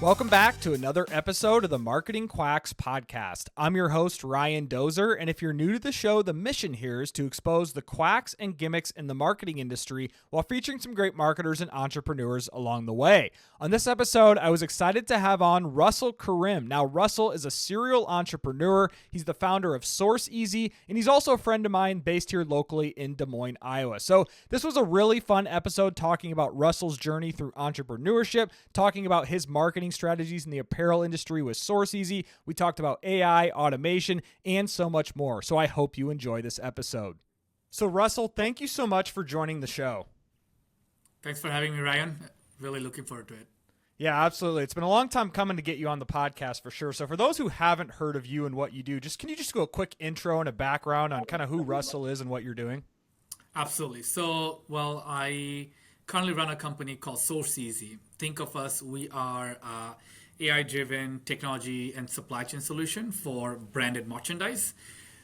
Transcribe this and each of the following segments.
Welcome back to another episode of the Marketing Quacks podcast. I'm your host, Ryan Dozer, and if you're new to the show, the mission here is to expose the quacks and gimmicks in the marketing industry while featuring some great marketers and entrepreneurs along the way. On this episode, I was excited to have on Russel Karim. Now, Russel is a serial entrepreneur. He's the founder of SourceEasy, and he's also a friend of mine based here locally in Des Moines, Iowa. So this was a really fun episode talking about Russel's journey through entrepreneurship, talking about his marketing strategies in the apparel industry with SourceEasy. We talked about AI, automation, and so much more. So I hope you enjoy this episode. So Russel, thank you so much for joining the show. Thanks for having me, Ryan. Really looking forward to it. Yeah, absolutely. It's been a long time coming to get you on the podcast for sure. So for those who haven't heard of you and what you do, can you just go a quick intro and a background on kind of who Russel is and what you're doing? Absolutely. So, I currently run a company called SourceEasy. Think of us, we are AI-driven technology and supply chain solution for branded merchandise.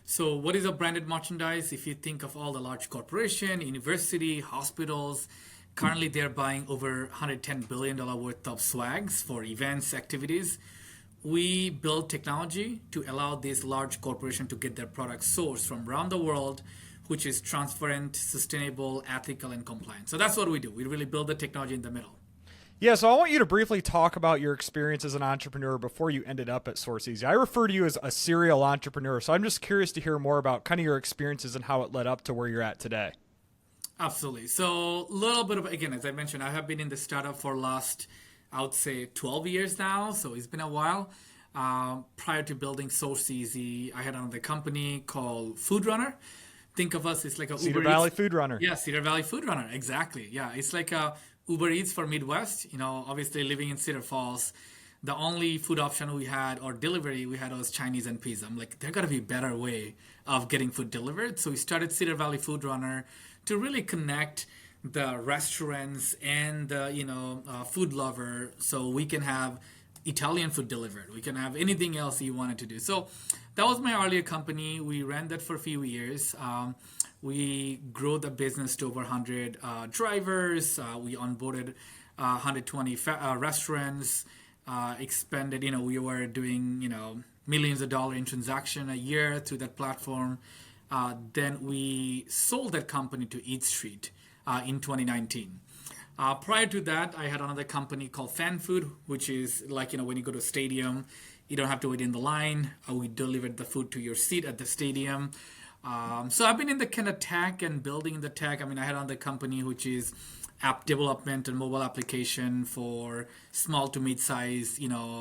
So what is a branded merchandise? If you think of all the large corporation, university, hospitals, currently they're buying over $110 billion worth of swags for events, activities. We build technology to allow these large corporations to get their products sourced from around the world, which is transparent, sustainable, ethical, and compliant. So that's what we do. We really build the technology in the middle. Yeah, so I want you to briefly talk about your experience as an entrepreneur before you ended up at SourceEasy. I refer to you as a serial entrepreneur, so I'm just curious to hear more about kind of your experiences and how it led up to where you're at today. Absolutely. So a little bit of, again, as I mentioned, I have been in the startup for last, I would say, 12 years now, so it's been a while. Prior to building SourceEasy, I had another company called Food Runner. Think of us, it's like a Cedar Valley Food Runner. Yeah, Cedar Valley Food Runner, exactly. Yeah, it's like a Uber Eats for Midwest. Obviously living in Cedar Falls, the only food option we had or delivery we had was Chinese and pizza. I'm like, there got to be a better way of getting food delivered. So we started Cedar Valley Food Runner to really connect the restaurants and the food lover, so we can have Italian food delivered. We can have anything else you wanted to do. So that was my earlier company. We ran that for a few years. We grew the business to over 100 drivers. We onboarded 120 restaurants, expanded. We were doing, millions of dollars in transaction a year through that platform. Then we sold that company to Eat Street in 2019. Prior to that, I had another company called Fan Food, which is like, when you go to a stadium, you don't have to wait in the line. We delivered the food to your seat at the stadium. So I've been in the kind of tech and building the tech. I had another company which is app development and mobile application for small to mid-size,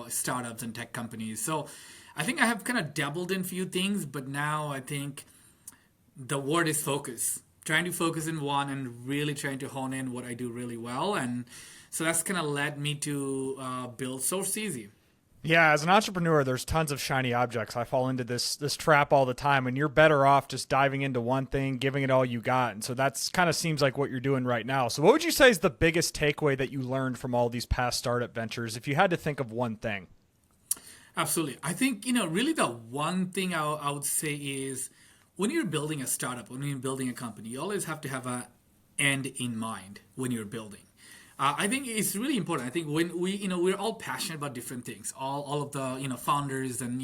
startups and tech companies. So I think I have kind of dabbled in a few things, but now I think the word is focus. Trying to focus in one and really trying to hone in what I do really well. And so that's kind of led me to build SourceEasy. Yeah, as an entrepreneur, there's tons of shiny objects. I fall into this trap all the time, and you're better off just diving into one thing, giving it all you got. And so that's kind of seems like what you're doing right now. So what would you say is the biggest takeaway that you learned from all these past startup ventures, if you had to think of one thing? Absolutely. I think, really the one thing I would say is when you're building a startup, when you're building a company, you always have to have an end in mind when you're building. I think it's really important. I think when we're all passionate about different things. All of the founders and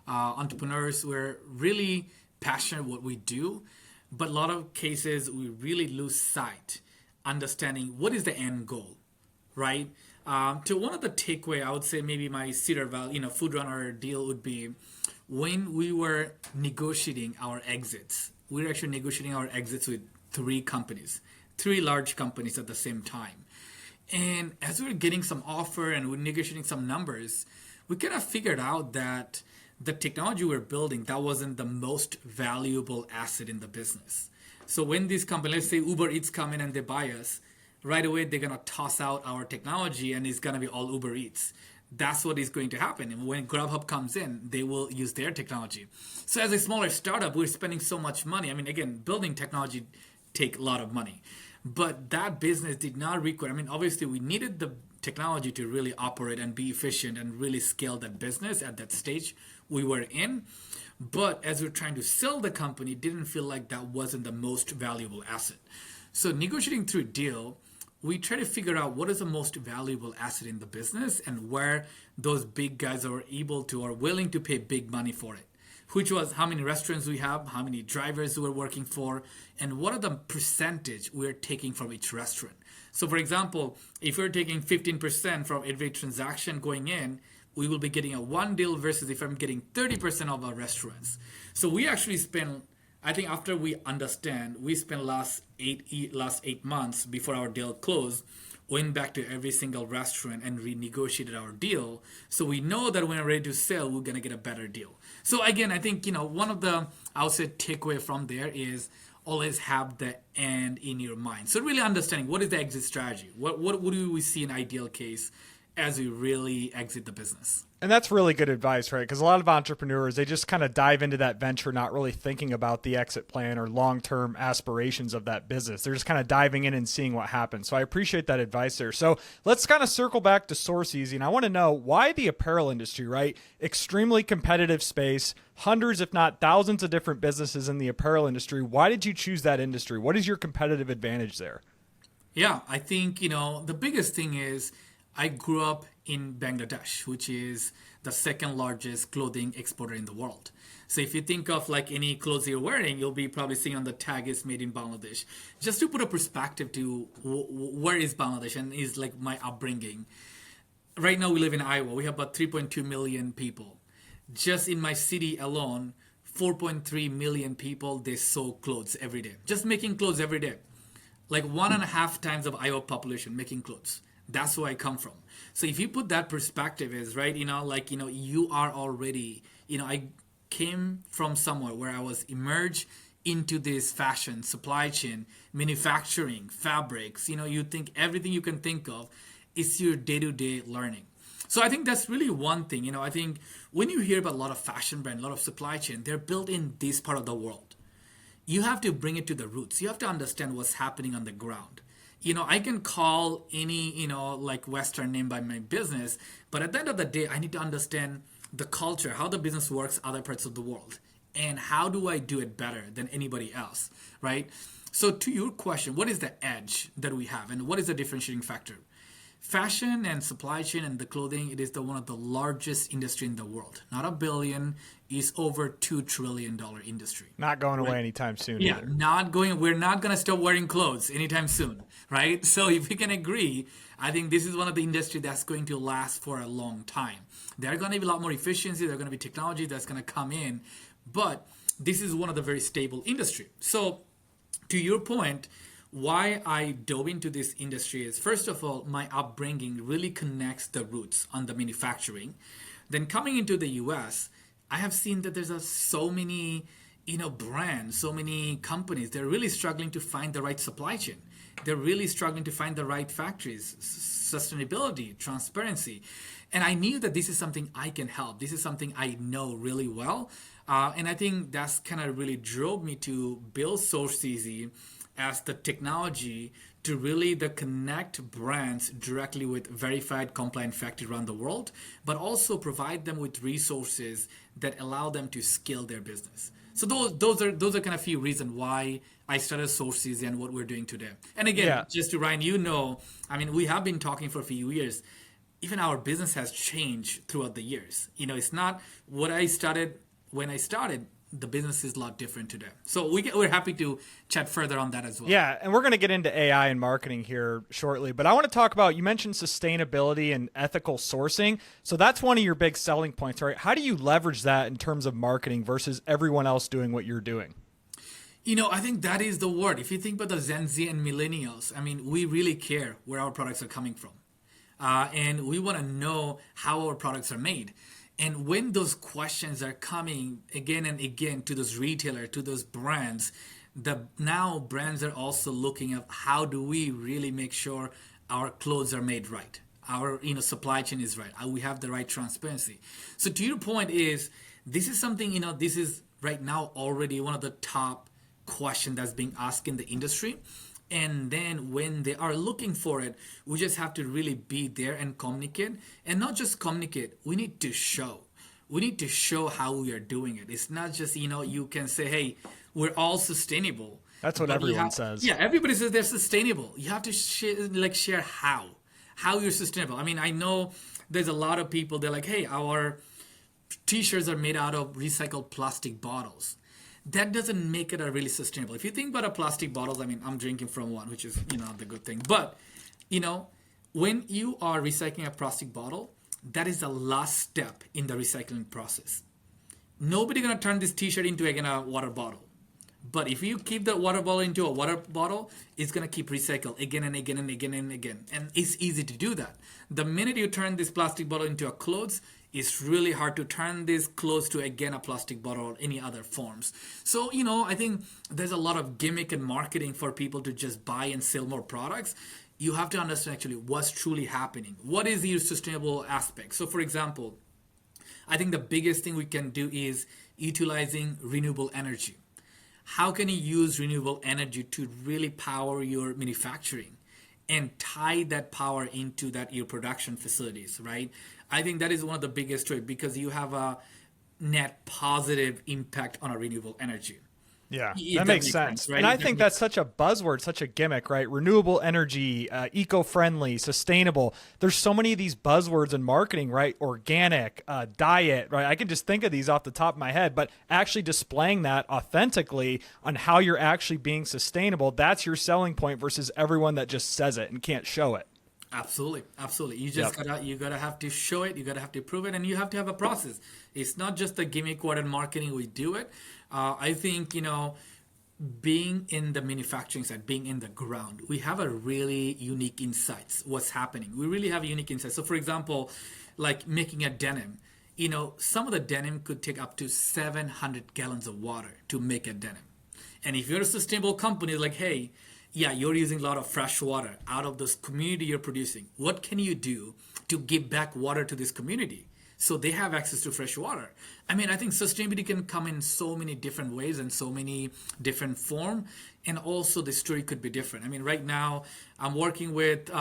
entrepreneurs, we're really passionate what we do, but a lot of cases we really lose sight, understanding what is the end goal, right? To one of the takeaway, I would say maybe my Cedar Valley, Food Runner deal would be when we were negotiating our exits. We were actually negotiating our exits with three large companies at the same time. And as we were getting some offer and we're negotiating some numbers, we kind of figured out that the technology we're building, that wasn't the most valuable asset in the business. So when these companies, let's say Uber Eats come in and they buy us, right away they're going to toss out our technology and it's going to be all Uber Eats. That's what is going to happen. And when Grubhub comes in, they will use their technology. So as a smaller startup, we're spending so much money. Again, building technology take a lot of money. But that business did not require, obviously we needed the technology to really operate and be efficient and really scale that business at that stage. we were in. But as we're trying to sell the company, didn't feel like that wasn't the most valuable asset. So negotiating through a deal, we try to figure out what is the most valuable asset in the business and where those big guys are able to or willing to pay big money for it. Which was how many restaurants we have, how many drivers we're working for, and what are the percentage we're taking from each restaurant. So for example, if we're taking 15% from every transaction going in, we will be getting a one deal versus if I'm getting 30% of our restaurants. So we actually spend, I think after we understand, we spent last eight months before our deal closed, went back to every single restaurant and renegotiated our deal. So we know that when we're ready to sell, we're going to get a better deal. So again, I think, one of the, I would say, takeaway from there is always have the end in your mind. So really understanding what is the exit strategy? What do we see in ideal case as we really exit the business? And that's really good advice, right? Because a lot of entrepreneurs, they just kind of dive into that venture, not really thinking about the exit plan or long-term aspirations of that business. They're just kind of diving in and seeing what happens. So I appreciate that advice there. So let's kind of circle back to SourceEasy. And I want to know why the apparel industry, right? Extremely competitive space, hundreds, if not thousands of different businesses in the apparel industry. Why did you choose that industry? What is your competitive advantage there? Yeah, I think, the biggest thing is I grew up in Bangladesh, which is the second largest clothing exporter in the world. So if you think of like any clothes you're wearing, you'll be probably seeing on the tag is made in Bangladesh. Just to put a perspective to where is Bangladesh and is like my upbringing. Right now we live in Iowa. We have about 3.2 million people. Just in my city alone, 4.3 million people, they sew clothes every day. Just making clothes every day. Like 1.5 times of Iowa population making clothes. That's where I come from. So if you put that perspective is, right, you are already, I came from somewhere where I was immersed into this fashion, supply chain, manufacturing, fabrics, you think everything you can think of is your day-to-day learning. So I think that's really one thing, I think when you hear about a lot of fashion brand, a lot of supply chain, they're built in this part of the world. You have to bring it to the roots. You have to understand what's happening on the ground. I can call any, like Western name by my business, but at the end of the day, I need to understand the culture, how the business works other parts of the world, and how do I do it better than anybody else, right? So to your question, what is the edge that we have and what is the differentiating factor? Fashion and supply chain and the clothing, it is one of the largest industry in the world. Not a billion, is over $2 trillion industry. Not going away anytime soon. Yeah, either. We're not going to stop wearing clothes anytime soon, right? So if we can agree, I think this is one of the industry that's going to last for a long time. There are going to be a lot more efficiency. There are going to be technology that's going to come in, but this is one of the very stable industry. So to your point, why I dove into this industry is, first of all, my upbringing really connects the roots on the manufacturing. Then coming into the US, I have seen that there's so many, brands, so many companies. They're really struggling to find the right supply chain. They're really struggling to find the right factories, sustainability, transparency. And I knew that this is something I can help. This is something I know really well. And I think that's kind of really drove me to build SourceEasy as the technology to really connect brands directly with verified compliant factories around the world, but also provide them with resources that allow them to scale their business. So those are kind of few reasons why I started SourceEasy and what we're doing today. And again, just to Ryan, we have been talking for a few years. Even our business has changed throughout the years. It's not what I started when I started. The business is a lot different today. So we're happy to chat further on that as well. Yeah, and we're going to get into AI and marketing here shortly. But I want to talk about, you mentioned sustainability and ethical sourcing. So that's one of your big selling points, right? How do you leverage that in terms of marketing versus everyone else doing what you're doing? I think that is the word. If you think about the Gen Z and millennials, we really care where our products are coming from. And we want to know how our products are made. And when those questions are coming again and again to those retailers, to those brands, now brands are also looking at how do we really make sure our clothes are made right, our supply chain is right, we have the right transparency. So to your point is, this is something, this is right now already one of the top questions that's being asked in the industry. And then when they are looking for it, we just have to really be there and communicate. And not just communicate, we need to show. we need to show how we are doing it. It's not just, you can say, hey, we're all sustainable. That's what everyone says. Yeah, everybody says they're sustainable. You have to share how you're sustainable. I mean, I know there's a lot of people, they're like, hey, our t-shirts are made out of recycled plastic bottles. That doesn't make it a really sustainable. If you think about a plastic bottles, I mean, I'm drinking from one, which is, the good thing. But, when you are recycling a plastic bottle, that is the last step in the recycling process. Nobody gonna turn this t-shirt into again a water bottle. But if you keep the water bottle into a water bottle, it's going to keep recycled again and again and again and again. And it's easy to do that. The minute you turn this plastic bottle into a clothes, it's really hard to turn this clothes to, again, a plastic bottle or any other forms. So, I think there's a lot of gimmick and marketing for people to just buy and sell more products. You have to understand actually what's truly happening. What is your sustainable aspect? So, for example, I think the biggest thing we can do is utilizing renewable energy. How can you use renewable energy to really power your manufacturing and tie that power into your production facilities, right? I think that is one of the biggest trade because you have a net positive impact on a renewable energy. Yeah, that makes sense. Right? And I think that's such a buzzword, such a gimmick, right? Renewable energy, eco-friendly, sustainable. There's so many of these buzzwords in marketing, right? Organic, diet, right? I can just think of these off the top of my head, but actually displaying that authentically on how you're actually being sustainable, that's your selling point versus everyone that just says it and can't show it. Absolutely. You just gotta have to show it, you gotta have to prove it, and you have to have a process. It's not just the gimmick word and marketing, we do it. I think, being in the manufacturing side, being in the ground, we have a really unique insights, what's happening. We really have a unique insight. So for example, like making a denim, some of the denim could take up to 700 gallons of water to make a denim. And if you're a sustainable company, like, hey, yeah, you're using a lot of fresh water out of this community you're producing. What can you do to give back water to this community so they have access to fresh water? I mean, I think sustainability can come in so many different ways and so many different form. And also the story could be different. I mean, right now I'm working with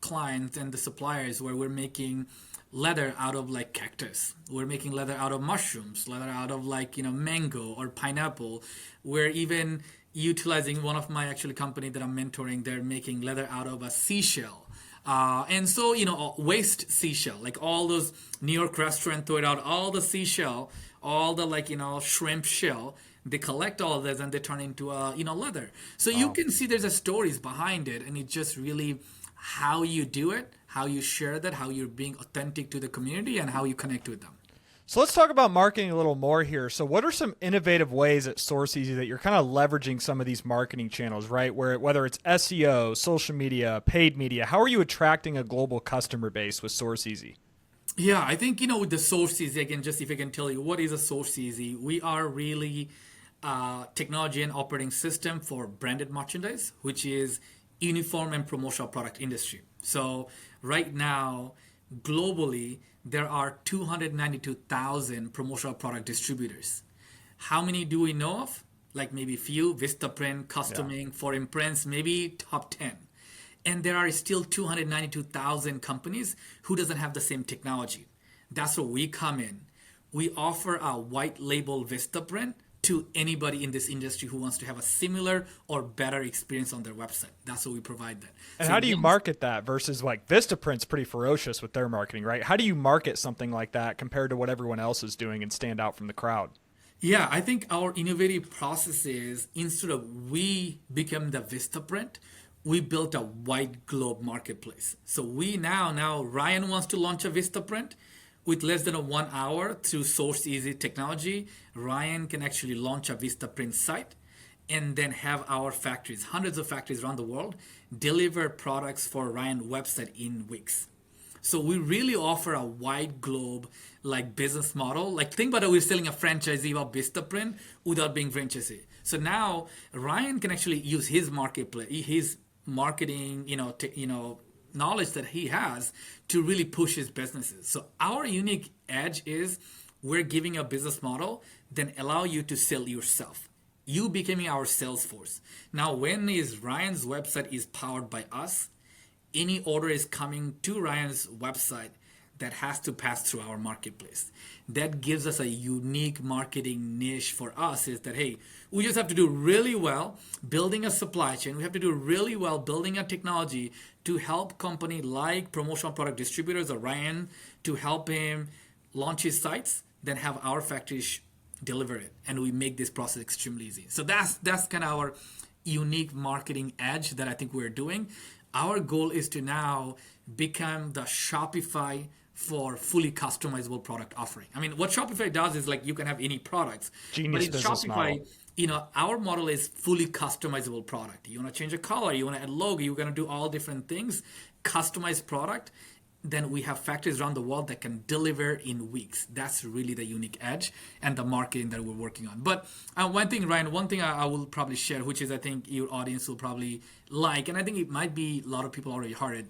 clients and the suppliers where we're making leather out of like cactus. We're making leather out of mushrooms, leather out of like, mango or pineapple. We're even utilizing one of my actually company that I'm mentoring. They're making leather out of a seashell. And so, waste seashell, like all those New York restaurant throw it out, all the seashell, all the shrimp shell, they collect all of this and they turn into leather. So you can see there's a stories behind it, and it's just really how you do it, how you share that, how you're being authentic to the community, and how you connect with them. So let's talk about marketing a little more here. So what are some innovative ways at SourceEasy that you're kind of leveraging some of these marketing channels, right? Whether it's SEO, social media, paid media, how are you attracting a global customer base with SourceEasy? Yeah, I think, with the SourceEasy, again, just if I can tell you, what is a SourceEasy? We are really technology and operating system for branded merchandise, which is uniform and promotional product industry. So right now, globally, there are 292,000 promotional product distributors. How many do we know of? Like maybe few, Vistaprint, Customing, Foreign Prints, maybe top 10. And there are still 292,000 companies who doesn't have the same technology. That's where we come in. We offer a white label Vistaprint to anybody in this industry who wants to have a similar or better experience on their website. That's what we provide that. And how do you market that versus like Vistaprint's pretty ferocious with their marketing, right? How do you market something like that compared to what everyone else is doing and stand out from the crowd? Yeah, I think our innovative process is instead of we become the Vistaprint, we built a white globe marketplace. So we now Ryan wants to launch a Vistaprint. With less than 1 hour through SourceEasy technology, Ryan can actually launch a Vistaprint site and then have our factories, hundreds of factories around the world, deliver products for Ryan website in weeks. So we really offer a wide globe like business model. Like think about it, we're selling a franchisee of Vistaprint without being franchisee. So now Ryan can actually use his marketplace, his marketing, knowledge that he has to really push his businesses. So our unique edge is we're giving a business model then allow you to sell yourself. You becoming our sales force. Now, when Ryan's website is powered by us, any order is coming to Ryan's website, that has to pass through our marketplace. That gives us a unique marketing niche for us, is that, hey, we just have to do really well building a supply chain. We have to do really well building a technology to help company like promotional product distributors or Ryan to help him launch his sites, then have our factories deliver it. And we make this process extremely easy. So that's kind of our unique marketing edge that I think we're doing. Our goal is to now become the Shopify for fully customizable product offering. I mean, what Shopify does is like you can have any products. Genius but in business Shopify, model. Our model is fully customizable product. You want to change a color, you want to add logo, you're going to do all different things, customized product. Then we have factories around the world that can deliver in weeks. That's really the unique edge and the marketing that we're working on. But one thing, Ryan, I will probably share, which is I think your audience will probably like, and I think it might be a lot of people already heard it,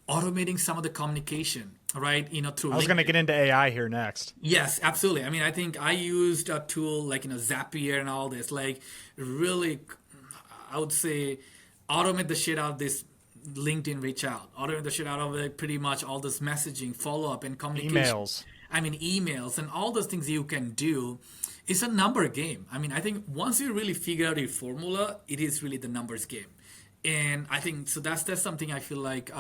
automating some of the communication, right? Through I was going to get into AI here next. Yes, absolutely. I mean, I think I used a tool like, Zapier and all this, like really, I would say automate the shit out of this LinkedIn reach out, automate the shit out of it, pretty much all this messaging, follow-up and communication. Emails and all those things you can do. It's a number game. I mean, I think once you really figure out your formula, it is really the numbers game. And I think, so that's something I feel like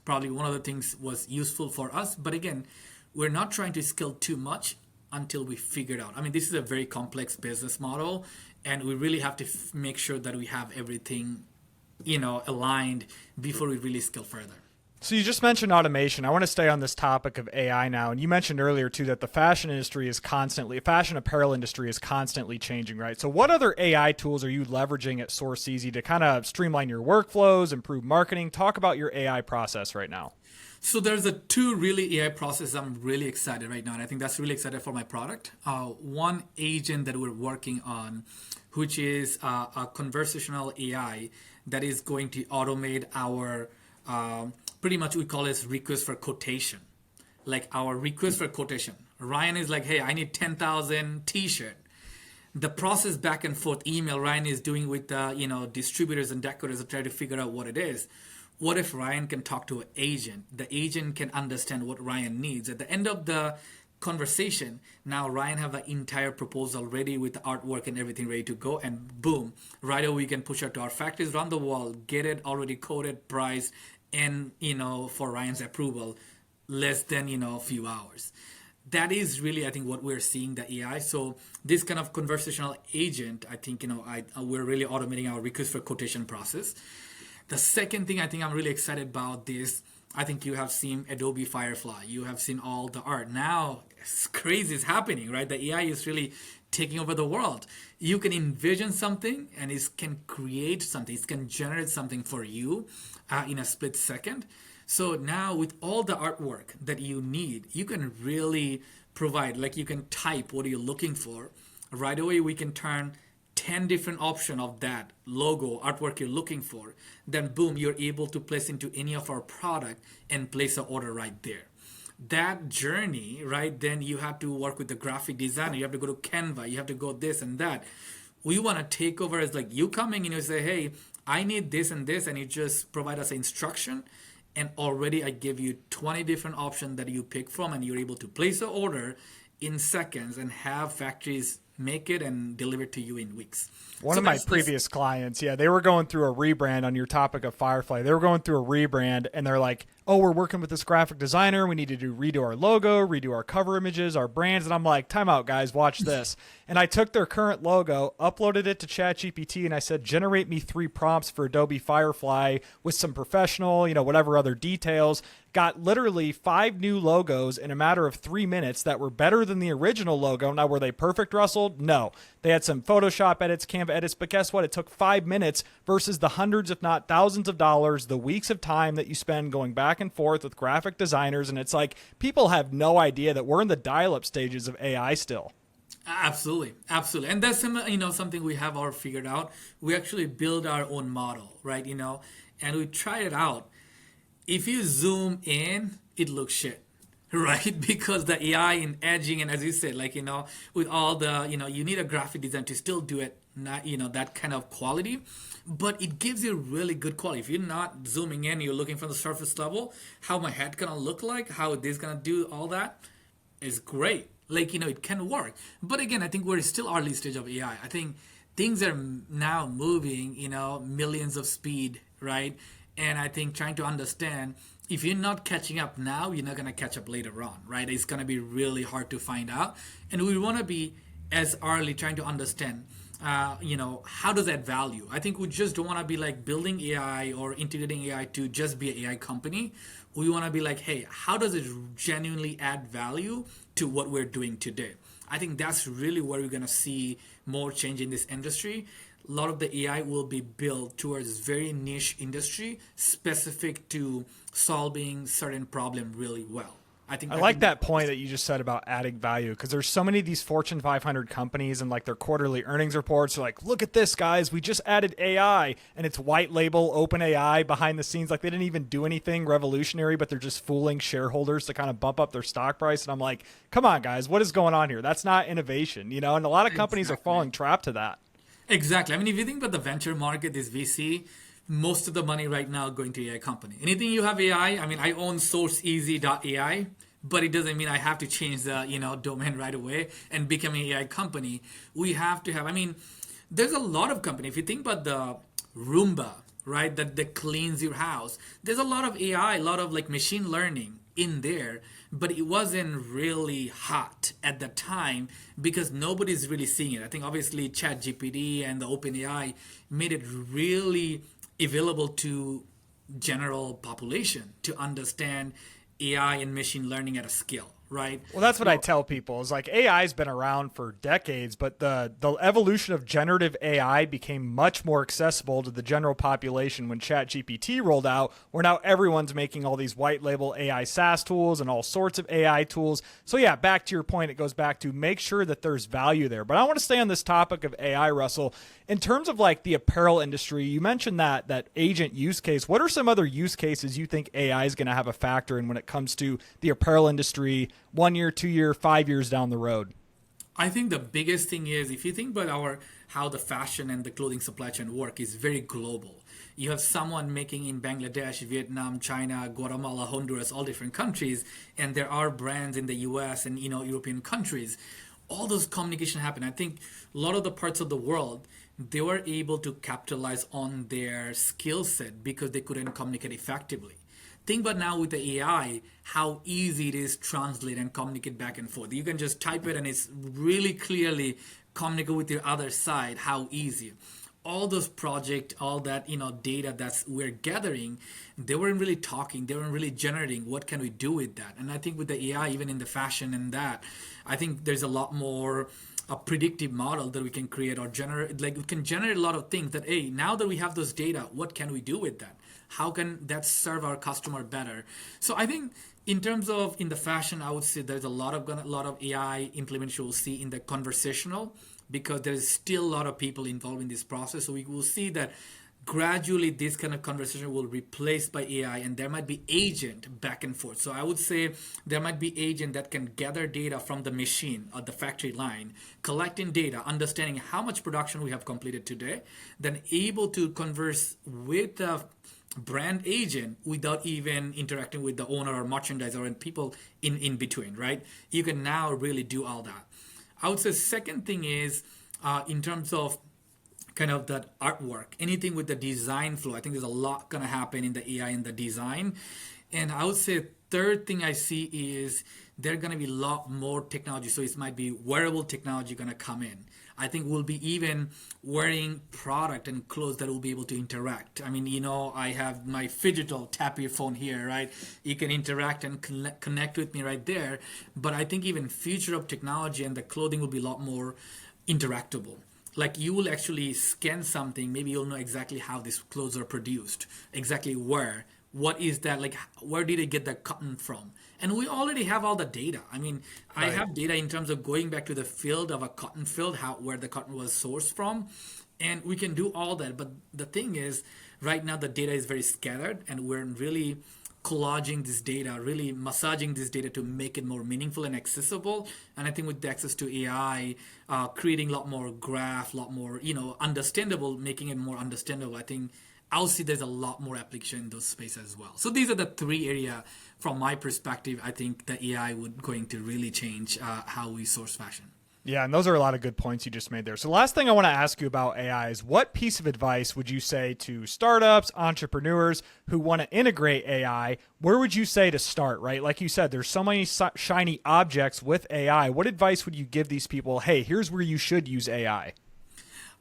probably one of the things was useful for us. But again, we're not trying to scale too much until we figure it out. I mean, this is a very complex business model, and we really have to make sure that we have everything aligned before we really scale further. So you just mentioned automation. I want to stay on this topic of AI now. And you mentioned earlier too that the fashion apparel industry is constantly changing, right? So what other AI tools are you leveraging at SourceEasy to kind of streamline your workflows, improve marketing? Talk about your AI process right now. So there's two really AI processes I'm really excited right now, and I think that's really excited for my product. One agent that we're working on, which is a conversational AI that is going to automate our, pretty much we call it request for quotation. Like our request for quotation. Ryan is like, hey, I need 10,000 t-shirt. The process back and forth email Ryan is doing with distributors and decorators to try to figure out what it is. What if Ryan can talk to an agent? The agent can understand what Ryan needs. At the end of the conversation, now Ryan have the entire proposal ready with the artwork and everything ready to go, and boom, right away we can push it to our factories around the world, get it already coded, priced, and for Ryan's approval, less than a few hours. That is really, I think, what we're seeing the AI. So this kind of conversational agent, I think we're really automating our request for quotation process. The second thing I think I'm really excited about this, I think you have seen Adobe Firefly. You have seen all the art. Now, it's crazy is happening, right? The AI is really taking over the world. You can envision something and it can create something. It can generate something for you in a split second. So now with all the artwork that you need, you can really provide, like you can type what you're looking for. Right away, we can turn 10 different options of that logo, artwork you're looking for. Then boom, you're able to place into any of our product and place an order right there. That journey, right, then you have to work with the graphic designer. You have to go to Canva. You have to go this and that. We want to take over as like you coming and you say, hey, I need this and this, and you just provide us an instruction. And already I give you 20 different options that you pick from, and you're able to place an order in seconds and have factories make it and deliver it to you in weeks. One of my previous clients, they were going through a rebrand on your topic of Firefly. They were going through a rebrand and they're like, oh, we're working with this graphic designer. We need to redo our logo, redo our cover images, our brands. And I'm like, time out, guys, watch this. And I took their current logo, uploaded it to ChatGPT, and I said, generate me 3 prompts for Adobe Firefly with some professional, whatever other details. Got literally 5 new logos in a matter of 3 minutes that were better than the original logo. Now, were they perfect, Russell? No. They had some Photoshop edits, Canva edits, but guess what? It took 5 minutes versus the hundreds, if not thousands of dollars, the weeks of time that you spend going back and forth with graphic designers. And it's like people have no idea that we're in the dial-up stages of AI still. Absolutely. And that's something we have all figured out. We actually build our own model, right? And we try it out. If you zoom in, it looks shit. right? Because the AI in edging, and as you said, like, with all the, you need a graphic design to still do it, not, that kind of quality, but it gives you really good quality. If you're not zooming in, you're looking from the surface level, how my head gonna look like, how this gonna do all that is great. Like, it can work. But again, I think we're still early stage of AI. I think things are now moving, millions of speed, right? And I think trying to understand, if you're not catching up now, you're not going to catch up later on, right? It's going to be really hard to find out. And we want to be as early trying to understand, how does that value? I think we just don't want to be like building AI or integrating AI to just be an AI company. We want to be like, hey, how does it genuinely add value to what we're doing today? I think that's really where we're going to see more change in this industry. A lot of the AI will be built towards very niche industry specific to solving certain problem really well. I like that point that you just said about adding value, because there's so many of these Fortune 500 companies and like their quarterly earnings reports are like, look at this, guys, we just added AI, and it's white label open AI behind the scenes. Like they didn't even do anything revolutionary, but they're just fooling shareholders to kind of bump up their stock price. And I'm like, come on, guys, what is going on here? That's not innovation, and a lot of companies are falling trap to that. Exactly. I mean, if you think about the venture market, this VC, most of the money right now going to AI company. Anything you have AI, I mean, I own SourceEasy.ai, but it doesn't mean I have to change the domain right away and become an AI company. We have to have, I mean, there's a lot of company. If you think about the Roomba, right, that cleans your house, there's a lot of AI, a lot of like machine learning in there, but it wasn't really hot at the time because nobody's really seeing it. I think obviously ChatGPT and the OpenAI made it really available to general population to understand AI and machine learning at a scale, right? Well, that's what I tell people is like AI's been around for decades, but the evolution of generative AI became much more accessible to the general population when ChatGPT rolled out, where now everyone's making all these white label AI SaaS tools and all sorts of AI tools. So yeah, back to your point, it goes back to make sure that there's value there. But I want to stay on this topic of AI, Russell. In terms of like the apparel industry, you mentioned that agent use case. What are some other use cases you think AI is going to have a factor in when it comes to the apparel industry 1 year, 2 year, 5 years down the road? I think the biggest thing is, if you think about how the fashion and the clothing supply chain work, is very global. You have someone making in Bangladesh, Vietnam, China, Guatemala, Honduras, all different countries, and there are brands in the US and European countries. All those communication happen. I think a lot of the parts of the world, they were able to capitalize on their skill set because they couldn't communicate effectively. Think about now with the AI, how easy it is to translate and communicate back and forth. You can just type it and it's really clearly communicate with the other side, how easy. All those projects, all that data that we're gathering, they weren't really talking, they weren't really generating. What can we do with that? And I think with the AI, even in the fashion and that, I think there's a lot more a predictive model that we can create or generate. Like we can generate a lot of things that, hey, now that we have those data, what can we do with that? How can that serve our customer better? So I think in terms of in the fashion, I would say there's a lot of AI implementation we'll see in the conversational, because there's still a lot of people involved in this process. So we will see that gradually this kind of conversation will be replaced by AI, and there might be agent back and forth. So I would say there might be agent that can gather data from the machine or the factory line, collecting data, understanding how much production we have completed today, then able to converse with the brand agent without even interacting with the owner or merchandiser and people in between, right? You can now really do all that. I would say second thing is in terms of kind of that artwork, anything with the design flow. I think there's a lot going to happen in the AI and the design. And I would say third thing I see is there's going to be a lot more technology. So it might be wearable technology going to come in. I think we'll be even wearing product and clothes that will be able to interact. I mean, I have my phygital tap your phone here, right? You can interact and connect with me right there. But I think even future of technology and the clothing will be a lot more interactable. Like you will actually scan something, maybe you'll know exactly how these clothes are produced, exactly where. What is that, like, where did it get the cotton from? And we already have all the data. I mean, right. I have data in terms of going back to the field of a cotton field, where the cotton was sourced from. And we can do all that. But the thing is, right now the data is very scattered and we're really collaging this data, really massaging this data to make it more meaningful and accessible. And I think with the access to AI, creating a lot more graph, a lot more, understandable, making it more understandable, I think I'll see there's a lot more application in those spaces as well. So these are the three areas from my perspective. I think the AI would going to really change how we source fashion. Yeah, and those are a lot of good points you just made there. So the last thing I want to ask you about AI is what piece of advice would you say to startups, entrepreneurs who want to integrate AI? Where would you say to start, right? Like you said, there's so many shiny objects with AI. What advice would you give these people? Hey, here's where you should use AI.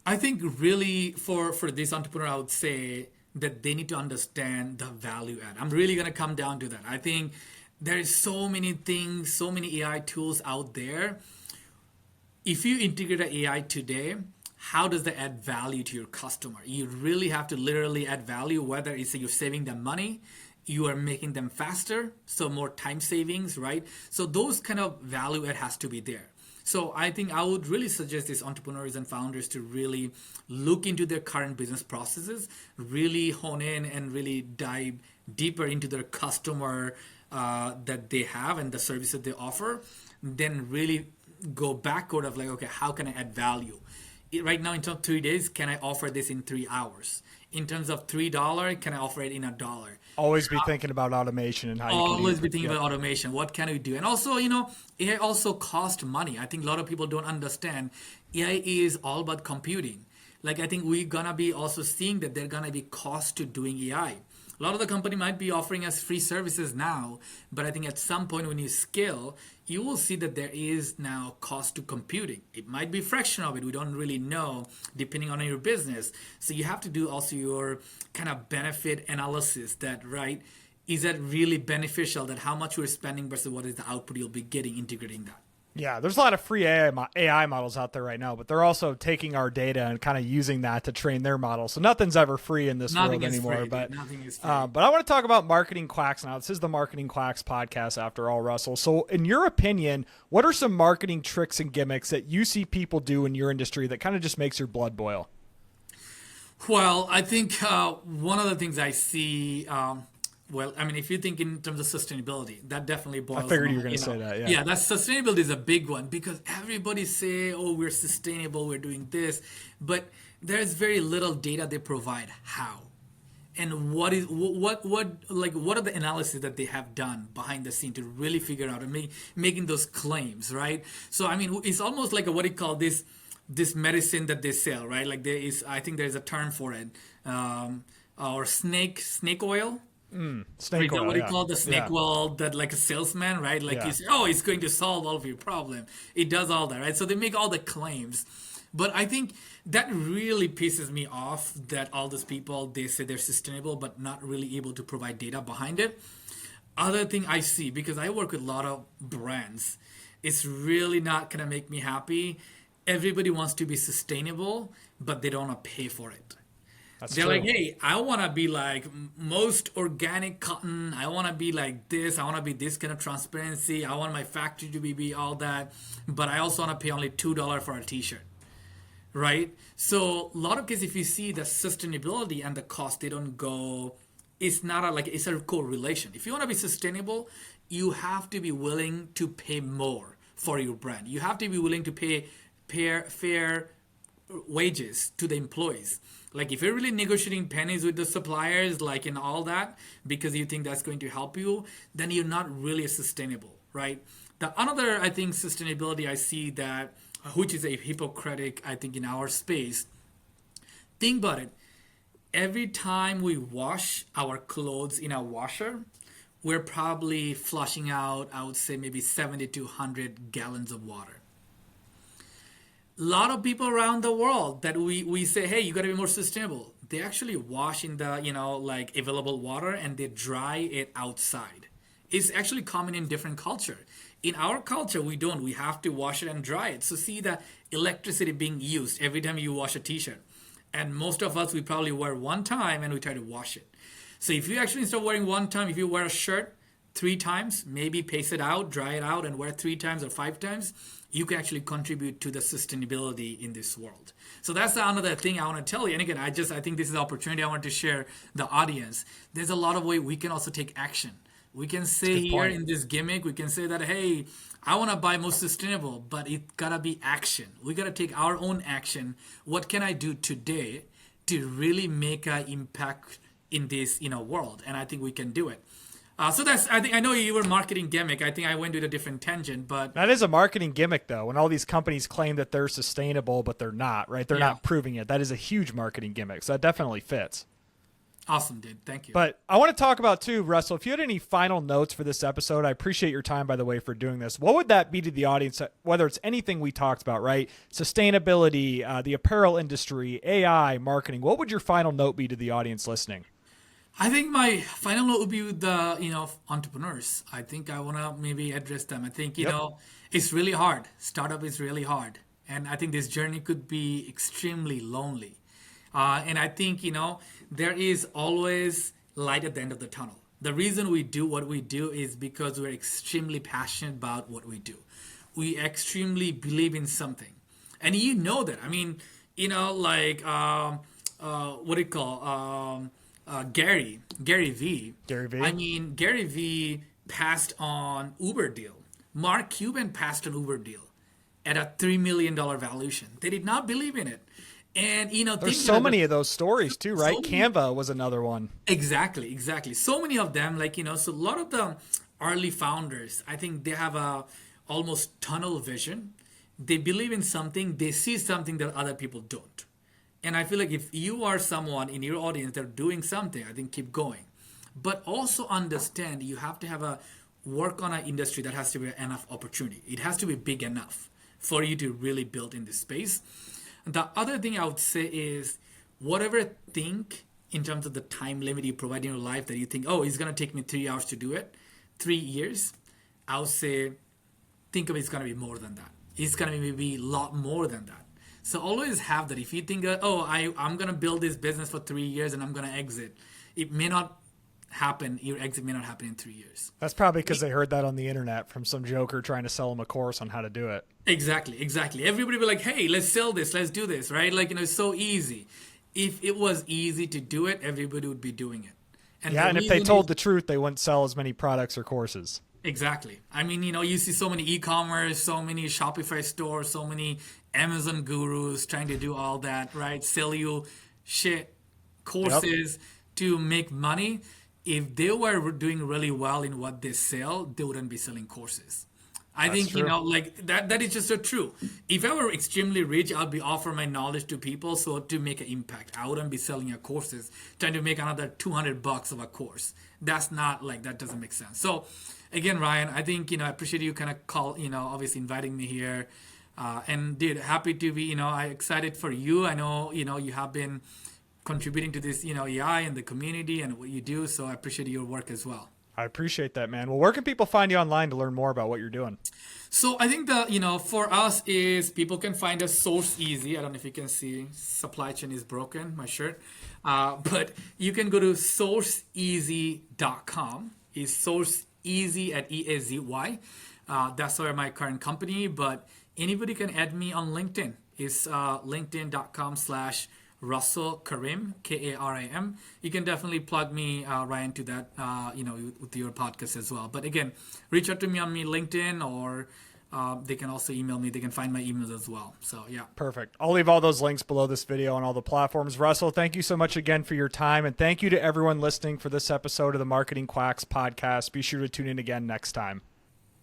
I think really for this entrepreneur, I would say that they need to understand the value add. I'm really going to come down to that. I think there is so many things, so many AI tools out there. If you integrate an AI today, how does that add value to your customer? You really have to literally add value, whether it's you're saving them money, you are making them faster, so more time savings, right? So those kind of value add has to be there. So I think I would really suggest these entrepreneurs and founders to really look into their current business processes, really hone in and really dive deeper into their customer that they have and the services they offer, then really go backward of like, okay, how can I add value? Right now, in terms of 3 days, can I offer this in 3 hours? In terms of $3, can I offer it in $1? Always be thinking about automation and how you can always be thinking about automation. What can we do? And also, AI also costs money. I think a lot of people don't understand AI is all about computing. Like, I think we're going to be also seeing that there are going to be costs to doing AI. A lot of the company might be offering us free services now, but I think at some point when you scale, you will see that there is now cost to computing. It might be a fraction of it. We don't really know, depending on your business. So you have to do also your kind of benefit analysis that, right, is that really beneficial, that how much we're spending versus what is the output you'll be getting integrating that. Yeah, there's a lot of free AI models out there right now, but they're also taking our data and kind of using that to train their models. So nothing's ever free in this world anymore. Free, but nothing is free. But I want to talk about Marketing Quacks now. This is the Marketing Quacks podcast after all, Russell. So in your opinion, what are some marketing tricks and gimmicks that you see people do in your industry that kind of just makes your blood boil? Well, I think one of the things I see... if you think in terms of sustainability, that definitely boils. I figured you were going to say that. Yeah, that sustainability is a big one because everybody say, "Oh, we're sustainable, we're doing this," but there's very little data they provide how, and what are the analysis that they have done behind the scene to really figure out and making those claims, right? So it's almost like what do you call this medicine that they sell, right? Like I think there's a term for it, or snake oil. Snake oil, what do you call the snake oil? That like a salesman, right? Like you say, oh, it's going to solve all of your problem. It does all that, right? So they make all the claims, but I think that really pisses me off that all those people, they say they're sustainable, but not really able to provide data behind it. Other thing I see, because I work with a lot of brands, it's really not gonna make me happy. Everybody wants to be sustainable, but they don't want to pay for it. They're like, hey, I want to be like most organic cotton. I want to be like this. I want to be this kind of transparency. I want my factory to be all that. But I also want to pay only $2 for a t-shirt, right? So a lot of cases, if you see the sustainability and the cost, they don't go, it's not it's a correlation. If you want to be sustainable, you have to be willing to pay more for your brand. You have to be willing to pay fair wages to the employees. Like if you're really negotiating pennies with the suppliers, like in all that, because you think that's going to help you, then you're not really sustainable, right? The another, I think, sustainability I see that, which is a hypocritic, I think, in our space. Think about it. Every time we wash our clothes in a washer, we're probably flushing out, I would say, maybe 70 to 100 gallons of water. A lot of people around the world that we say, hey, you got to be more sustainable. They actually wash in the, available water and they dry it outside. It's actually common in different culture. In our culture, we don't. We have to wash it and dry it. So see the electricity being used every time you wash a t-shirt. And most of us, we probably wear one time and we try to wash it. So if you actually, instead of wearing one time, if you wear a shirt 3 times, maybe pace it out, dry it out, and wear 3 times or 5 times, you can actually contribute to the sustainability in this world. So that's another thing I want to tell you. And again, I think this is an opportunity I want to share the audience. There's a lot of way we can also take action. We can say here in this gimmick, we can say that, hey, I want to buy most sustainable, but it got to be action. We got to take our own action. What can I do today to really make an impact in this world? And I think we can do it. So that's, I know you were marketing gimmick. I think I went to a different tangent, but that is a marketing gimmick though. When all these companies claim that they're sustainable, but they're not, right? They're not proving it. That is a huge marketing gimmick. So that definitely fits. Awesome, dude. Thank you. But I want to talk about too, Russell, if you had any final notes for this episode, I appreciate your time, by the way, for doing this. What would that be to the audience, whether it's anything we talked about, right? Sustainability, the apparel industry, AI, marketing. What would your final note be to the audience listening? I think my final note would be with the, entrepreneurs. I think I want to maybe address them. I think, it's really hard. Startup is really hard. And I think this journey could be extremely lonely. And I think, there is always light at the end of the tunnel. The reason we do what we do is because we're extremely passionate about what we do. We extremely believe in something. And you know that. I mean, what do you call Gary V. I mean, Gary V passed on Uber deal. Mark Cuban passed an Uber deal at a $3 million valuation. They did not believe in it. And, there's so many of those stories too, right? Canva was another one. Exactly. So many of them, so a lot of the early founders, I think they have a almost tunnel vision. They believe in something, they see something that other people don't. And I feel like if you are someone in your audience that are doing something, I think keep going. But also understand you have to have a work on an industry that has to be enough opportunity. It has to be big enough for you to really build in this space. The other thing I would say is whatever think in terms of the time limit you provide in your life that you think, oh, it's going to take me 3 hours to do it, 3 years, I would say think of it's going to be more than that. It's going to be maybe a lot more than that. So always have that. If you think, I'm going to build this business for 3 years and I'm going to exit, it may not happen. Your exit may not happen in 3 years. That's probably because they heard that on the internet from some joker trying to sell them a course on how to do it. Exactly. Everybody will be like, hey, let's sell this. Let's do this, right? It's so easy. If it was easy to do it, everybody would be doing it. And if they told the truth, they wouldn't sell as many products or courses. Exactly. I mean, you see so many e-commerce, so many Shopify stores, so many Amazon gurus trying to do all that, right? Sell you shit courses to make money. If they were doing really well in what they sell, they wouldn't be selling courses. I think, true. That is just so true. If I were extremely rich, I'd be offering my knowledge to people so to make an impact. I wouldn't be selling your courses, trying to make another $200 of a course. That's not that doesn't make sense. So again, Ryan, I think, I appreciate you kind of obviously inviting me here. And dude, happy to be, I excited for you. I know, you have been contributing to this, AI and the community and what you do. So I appreciate your work as well. I appreciate that, man. Well, where can people find you online to learn more about what you're doing? So I think for us is people can find us SourceEasy. I don't know if you can see, supply chain is broken, my shirt. But you can go to SourceEasy.com. It's SourceEasy at EAZY. That's where my current company, but anybody can add me on LinkedIn. It's linkedin.com/Russel Karim, Karim. You can definitely plug me, Ryan, to that, with your podcast as well. But again, reach out to me on LinkedIn, or they can also email me. They can find my emails as well. So, yeah. Perfect. I'll leave all those links below this video on all the platforms. Russell, thank you so much again for your time. And thank you to everyone listening for this episode of the Marketing Quacks podcast. Be sure to tune in again next time.